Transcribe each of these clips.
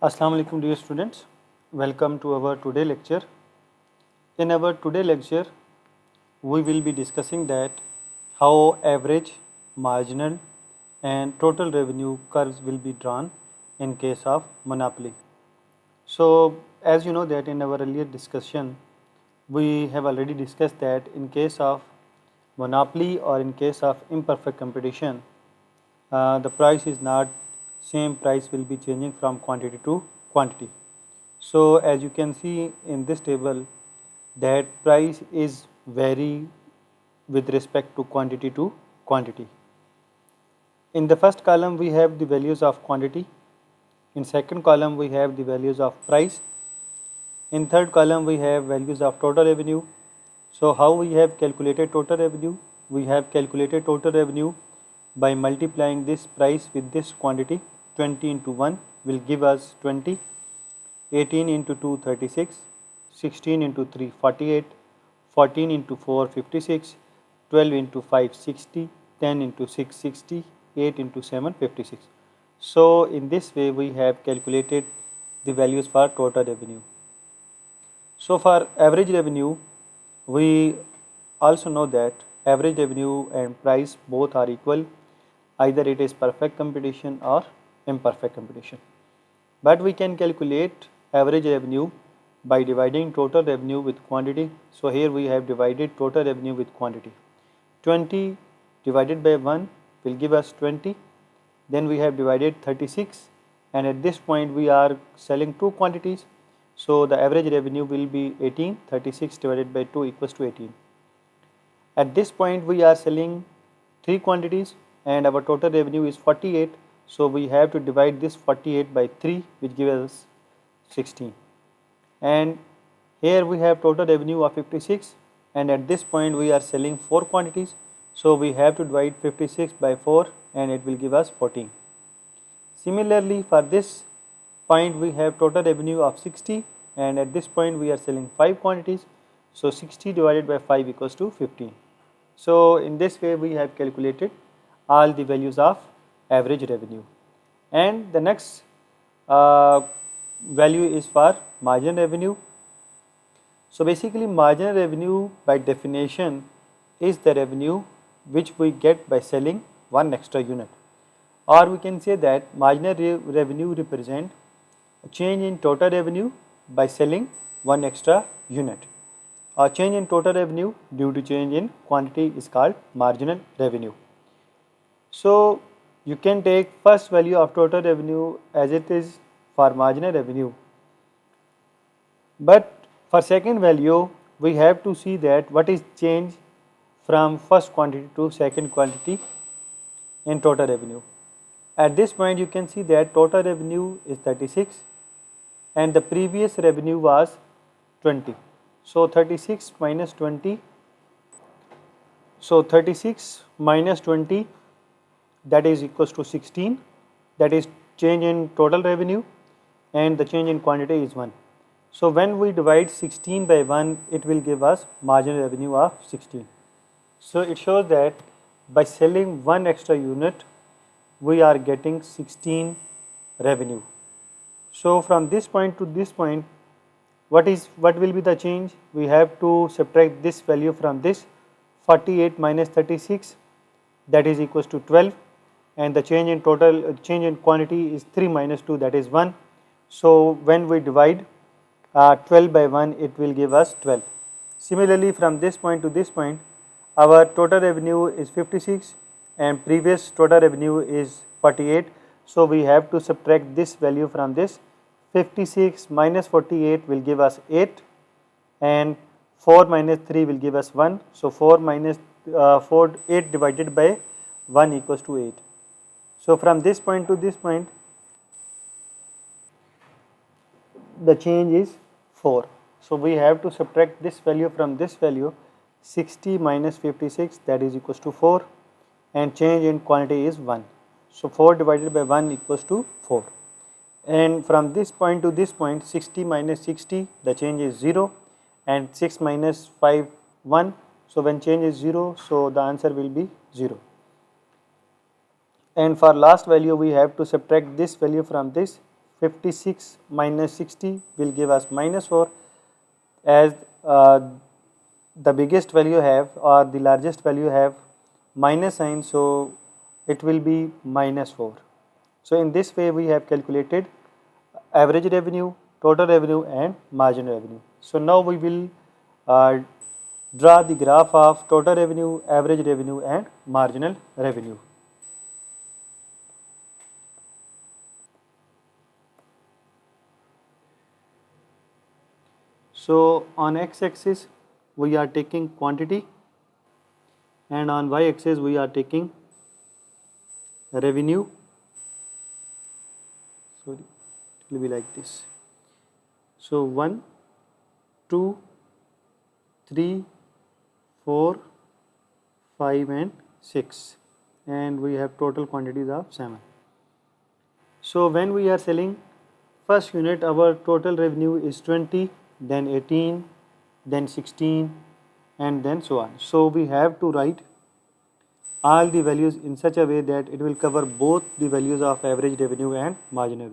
Assalamu alaikum dear students, welcome to our today lecture. In our today lecture, we will be discussing that how average, marginal and total revenue curves will be drawn in case of monopoly. So as you know that in our earlier discussion, we have already discussed that in case of monopoly or in case of imperfect competition, the price is not same, price will be changing from quantity to quantity. So as you can see in this table that price is vary with respect to quantity. In the first column we have the values of quantity, in second column we have the values of price, in third column we have values of total revenue. So how we have calculated total revenue? We have calculated total revenue by multiplying this price with this quantity. 20 into 1 will give us 20, 18 into 2 36, 16 into 3 48, 14 into 4 56, 12 into 5 60, 10 into 6 60, 8 into 7 56. So in this way we have calculated the values for total revenue. So for average revenue, we also know that average revenue and price both are equal, either it is perfect competition or imperfect competition. But we can calculate average revenue by dividing total revenue with quantity. So here we have divided total revenue with quantity. 20 divided by 1 will give us 20. Then we have divided 36, and at this point we are selling two quantities. So the average revenue will be 18, 36 divided by 2 equals to 18. At this point we are selling three quantities and our total revenue is 48. So we have to divide this 48 by 3, which gives us 16. And here we have total revenue of 56, and at this point we are selling four quantities. So we have to divide 56 by 4 and it will give us 14. Similarly for this point we have total revenue of 60, and at this point we are selling 5 quantities. So 60 divided by 5 equals to 15. So in this way we have calculated all the values of average revenue. And the next value is for marginal revenue. So basically marginal revenue by definition is the revenue which we get by selling one extra unit, or we can say that marginal revenue represent a change in total revenue by selling one extra unit. A change in total revenue due to change in quantity is called marginal revenue. So you can take first value of total revenue as it is for marginal revenue, but for second value we have to see that what is change from first quantity to second quantity in total revenue. At this point you can see that total revenue is 36 and the previous revenue was 20. So 36 minus 20, so 36 minus 20, that is equals to 16, that is change in total revenue, and the change in quantity is 1. So when we divide 16 by 1 it will give us marginal revenue of 16. So it shows that by selling one extra unit we are getting 16 revenue. So from this point to this point, what will be the change? We have to subtract this value from this. 48 minus 36, that is equals to 12, and the change in total change in quantity is 3 minus 2, that is 1. So when we divide 12 by 1 it will give us 12. Similarly from this point to this point our total revenue is 56 and previous total revenue is 48. So we have to subtract this value from this. 56 minus 48 will give us 8, and 4 minus 3 will give us 1. So 4 minus 8 divided by 1 equals to 8. So from this point to this point the change is 4. So we have to subtract this value from this value. 60 minus 56, that is equals to 4, and change in quantity is 1. So 4 divided by 1 equals to 4. And from this point to this point, 60 minus 60, the change is 0, and 6 minus 5 1. So when change is 0, so the answer will be 0. And for last value we have to subtract this value from this. 56 minus 60 will give us minus 4, as the biggest value have or the largest value have minus sign, so it will be minus 4. So in this way we have calculated average revenue, total revenue and marginal revenue. So now we will draw the graph of total revenue, average revenue and marginal revenue. So on x-axis we are taking quantity and on y-axis we are taking revenue. Sorry, it will be like this. So 1, 2, 3, 4, 5 and 6, and we have total quantities of 7. So when we are selling first unit, our total revenue is 20, then 18, then 16 and then so on. So we have to write all the values in such a way that it will cover both the values of average revenue and marginal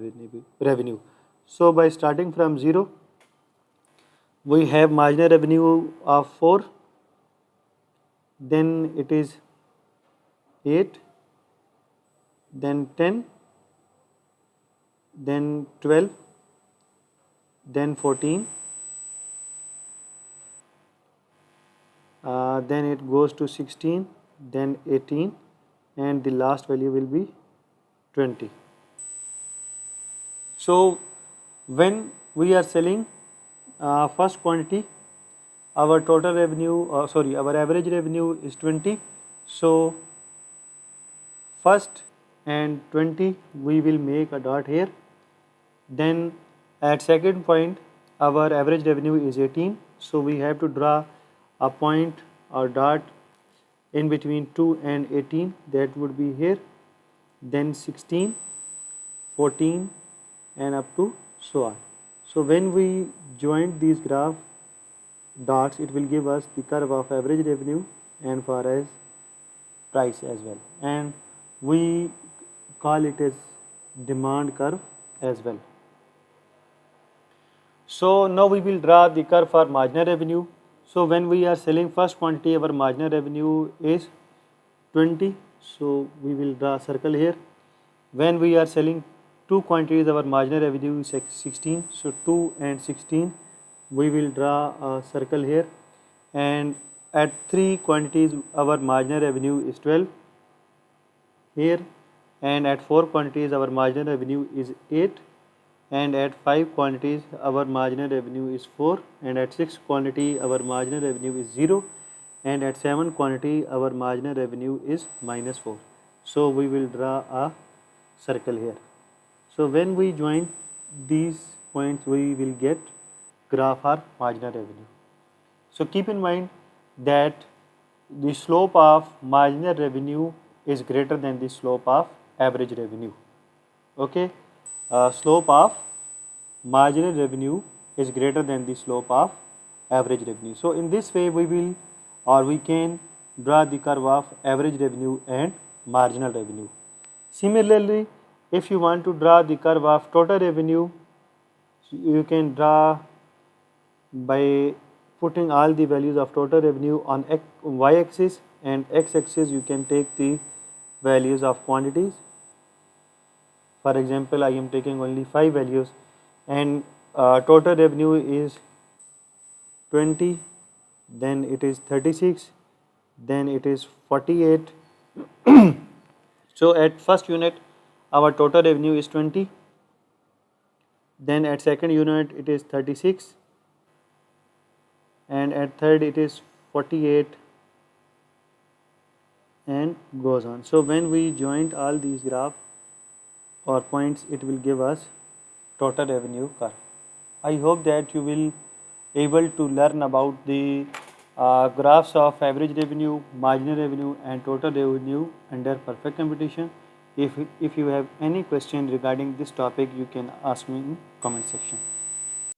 revenue. So by starting from 0, we have marginal revenue of 4, then it is 8, then 10, then 12, then 14, then it goes to 16, then 18 and the last value will be 20. So when we are selling first quantity, our total revenue, our average revenue is 20. So first and 20 we will make a dot here. Then at second point our average revenue is 18. So we have to draw a point or dot in between 2 and 18, that would be here. Then 16, 14 and up to so on. So when we join these graph dots, it will give us the curve of average revenue and far as price as well, and we call it as demand curve as well. So now we will draw the curve for marginal revenue. So when we are selling first quantity, our marginal revenue is 20. So we will draw a circle here. When we are selling two quantities, our marginal revenue is 16. So 2 and 16, we will draw a circle here. And at 3 quantities, our marginal revenue is 12 here. And at 4 quantities, our marginal revenue is 8. And at 5 quantities our marginal revenue is 4, and at 6 quantity our marginal revenue is 0, and at 7 quantity our marginal revenue is minus 4. So we will draw a circle here. So when we join these points, we will get graph or marginal revenue. So keep in mind that the slope of marginal revenue is greater than the slope of average revenue. Okay. Slope of marginal revenue is greater than the slope of average revenue. So in this way we can draw the curve of average revenue and marginal revenue. Similarly, if you want to draw the curve of total revenue, you can draw by putting all the values of total revenue on y-axis, and x-axis you can take the values of quantities. For example, I am taking only 5 values, and total revenue is 20, then it is 36, then it is 48. So at first unit our total revenue is 20, then at second unit it is 36, and at third it is 48 and goes on. So when we joined all these graphs or points, it will give us total revenue curve. I hope that you will able to learn about the graphs of average revenue, marginal revenue and total revenue under perfect computation. If you have any question regarding this topic, you can ask me in comment section.